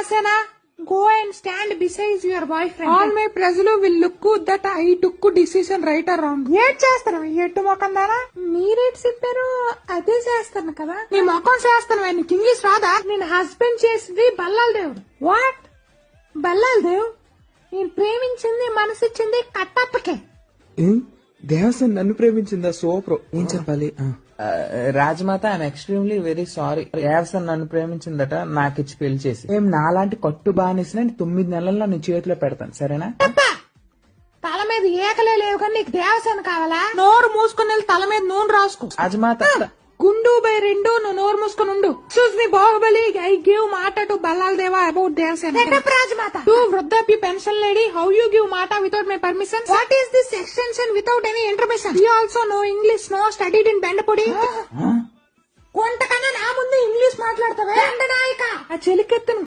Devasena, go and stand beside your boyfriend. All my ప్రజలు will look that I took decision right or wrong. ఏడ్ చేస్తాను ఎట్టు మొఖం దానా, మీరేట్ చెప్పారు అదే చేస్తాను కదా. నీ మొఖం చేస్తాను, నీకు ఇంగ్లీష్ రాదా? నేను హస్బెండ్ చేసింది బల్లాల దేవుడు. వాట్ బల్లాల దేవ్? నేను ప్రేమించింది మనసిచ్చింది కట్టప్పకే. దేవసేన నన్ను ప్రేమించిందా? సూపర్. ఏం చెప్పాలి? Rajamata I'm extremely very sorry. Devasena నన్ను ప్రేమించిందట, నాకిచ్చి పెళ్లి చేసి. ఏం నాలాంటి కట్టు బానిసిన 9 నెలల్లో నీ చేతిలో పెడతాను, సరేనా? తల మీద ఏకలే లేవు కానీ నీకు దేవసేన కావాలా? నోరు మూసుకుని వెళ్ళి తల మీద నూనె రాసుకో. రాజమాత గుండు బై 2, నువ్వు నోరు మూసుకుని ఉండు. చూస్ మీ బాహుబలి, ఐ గివ్ మాట to Ballala Deva about Devasena. Rajamata, to వృద్ధాప్య pension lady, how you give మాట without my permission? What is this extension without any intermission? You also no English, no studied in బెండపొడి. కొంతకన్నా నా ముందు ఇంగ్లీష్ మాట్లాడతావే నాయక. ఆ చెలికెత్తును